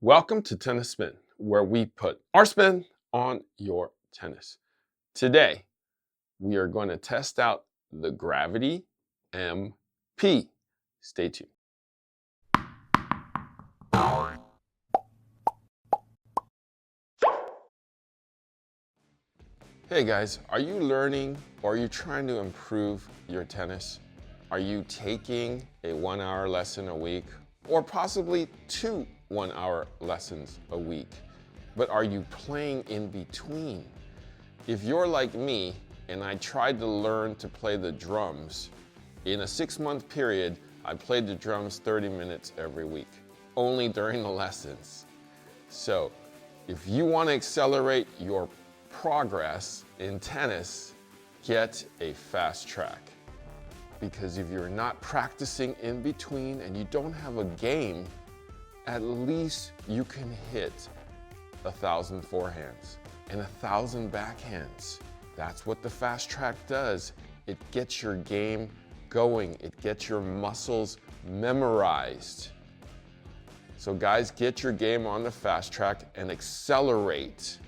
Welcome to Tennis Spin, where we put our spin on your tennis. Today, we are going to test out the Gravity MP. Stay tuned. Hey guys, are you learning or are you trying to improve your tennis? Are you taking a 1-hour lesson a week or possibly 2 1-hour lessons a week? But are you playing in between? If you're like me and I tried to learn to play the drums, in a 6-month period, I played the drums 30 minutes every week, only during the lessons. So if you want to accelerate your progress in tennis, get a fast track. Because if you're not practicing in between and you don't have a game, at least you can hit 1,000 forehands and 1,000 backhands. That's what the fast track does. It gets your game going. It gets your muscles memorized. So guys, get your game on the fast track and accelerate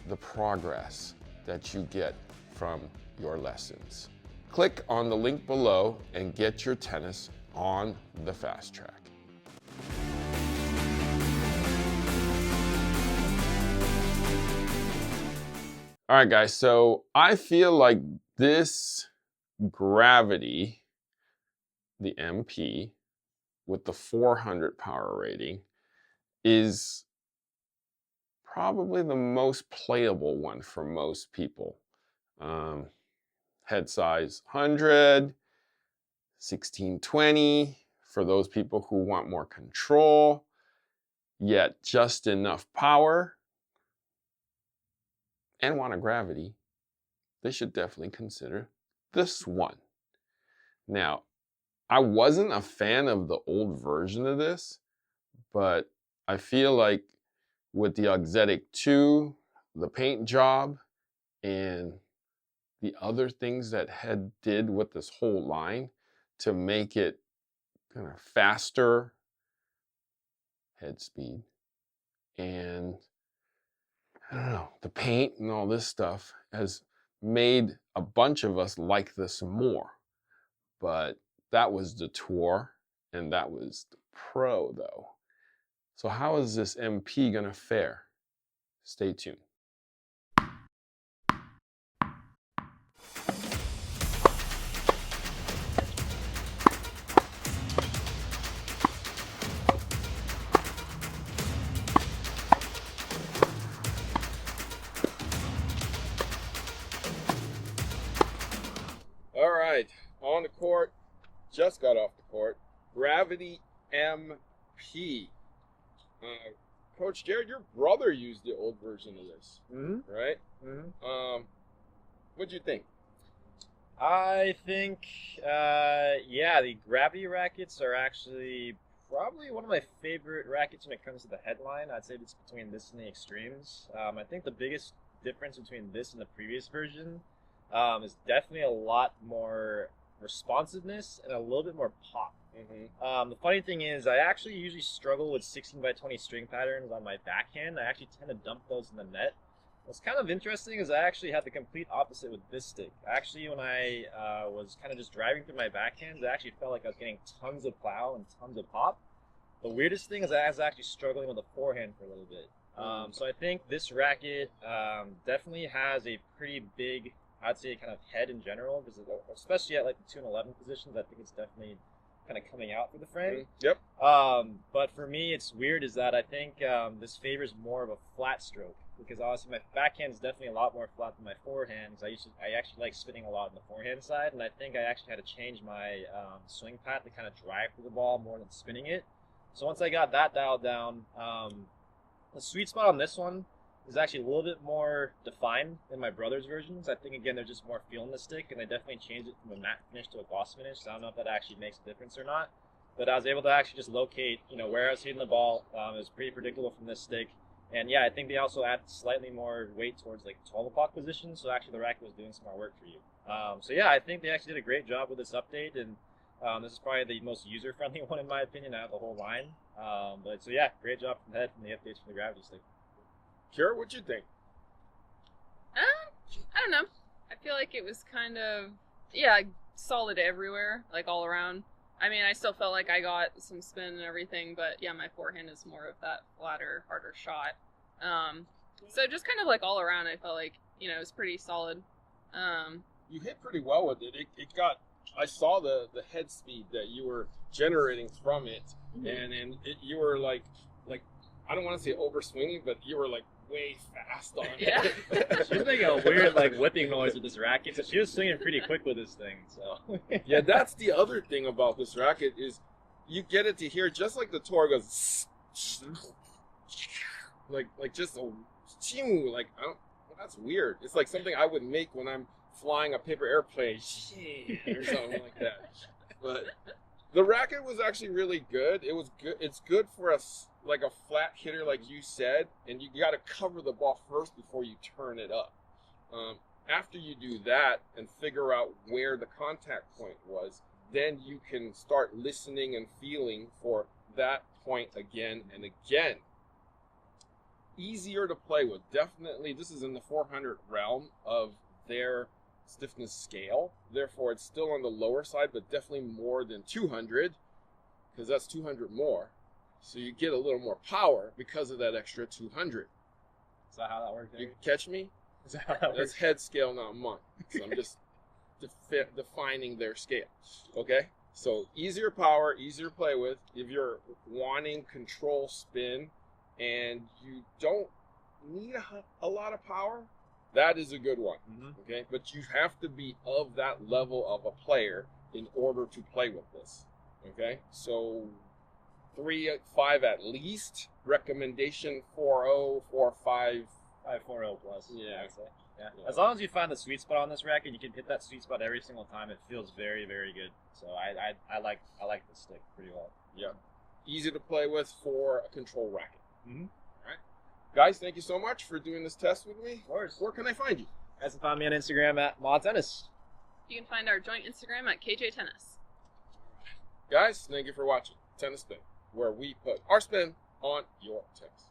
the progress that you get from your lessons. Click on the link below and get your tennis on the fast track. All right, guys, so I feel like this Gravity, the MP, with the 400 power rating, is probably the most playable one for most people. Head size 100, 1620 for those people who want more control, yet just enough power and want a gravity. They should definitely consider this one. Now, I wasn't a fan of the old version of this, but I feel like with the Auxetic 2, the paint job, and the other things that Head did with this whole line to make it kind of faster head speed, and I don't know, the paint and all this stuff has made a bunch of us like this more. But that was the Tour and that was the Pro though. So how is this MP gonna fare? Stay tuned. All right, on the court, just got off the court. Gravity MP. Coach Jerod, your brother used the old version of this, right? What'd you think? I think, yeah, the gravity rackets are actually probably one of my favorite rackets when it comes to the headline. I'd say it's between this and the extremes. I think the biggest difference between this and the previous version is definitely a lot more responsiveness and a little bit more pop. The funny thing is, I actually usually struggle with 16 by 20 string patterns on my backhand. I actually tend to dump those in the net. What's kind of interesting is I actually had the complete opposite with this stick. Actually, when I was kind of just driving through my backhands, I actually felt like I was getting tons of plow and tons of pop. The weirdest thing is I was actually struggling with the forehand for a little bit. So I think this racket definitely has a pretty big, I'd say, kind of head in general, because especially at like the 2 and 11 positions, I think it's definitely kind of coming out for the frame. Yep. But for me, it's weird is that I think this favors more of a flat stroke, because obviously my backhand is definitely a lot more flat than my forehand. I actually like spinning a lot on the forehand side, and I think I actually had to change my swing path to kind of drive through the ball more than spinning it. So once I got that dialed down, the sweet spot on this one is actually a little bit more defined than my brother's versions. I think, again, there's just more feel in the stick, and they definitely changed it from a matte finish to a gloss finish, so I don't know if that actually makes a difference or not. But I was able to actually just locate, where I was hitting the ball. It was pretty predictable from this stick. And yeah, I think they also add slightly more weight towards like 12 o'clock position, so actually the racket was doing some more work for you. So yeah, I think they actually did a great job with this update, and this is probably the most user-friendly one in my opinion out of the whole line. But so yeah, great job from the head from the updates from the gravity stick. Kira, what'd you think? I don't know. I feel like it was kind of, yeah, solid everywhere, like all around. I mean, I still felt like I got some spin and everything, but yeah, my forehand is more of that flatter, harder shot. So just kind of like all around, I felt like, you know, it was pretty solid. You hit pretty well with it. It got. I saw the head speed that you were generating from it, and you were like I don't want to say over swinging, but you were like way fast on it. Yeah. She was making a weird like whipping noise with this racket, so she was swinging pretty quick with this thing. So Yeah, that's the other thing about this racket is you get it to hear just like the tour goes like just a like I don't. Well, that's weird. It's like something I would make when I'm flying a paper airplane or something like that. But the racket was actually really good. It was good. It's good for us like a flat hitter, like you said, and you got to cover the ball first before you turn it up. After you do that and figure out where the contact point was, then you can start listening and feeling for that point again and again. Easier to play with. Definitely, this is in the 400 realm of their stiffness scale. Therefore, it's still on the lower side, but definitely more than 200, because that's 200 more. So you get a little more power because of that extra 200. is that how that works? You catch me? Is that how that That's works? head scale, not month. So I'm just defining their scale. Okay? So easier power, easier to play with. If you're wanting control spin and you don't need a lot of power, that is a good one. Okay? But you have to be of that level of a player in order to play with this. Okay? So 3.5 at least. Recommendation 4.0, 4.5. 540 plus. Yeah. I'd say. Yeah. Yeah. As long as you find the sweet spot on this racket, you can hit that sweet spot every single time. It feels very, very good. So I like this stick pretty well. Yeah. Easy to play with for a control racket. Mm-hmm. All right. Guys, thank you so much for doing this test with me. Of course. Where can I find you? You guys can find me on Instagram at Ma Tennis. You can find our joint Instagram at KJ Tennis. Guys, thank you for watching Tennis Spin, where we put our spin on your tennis.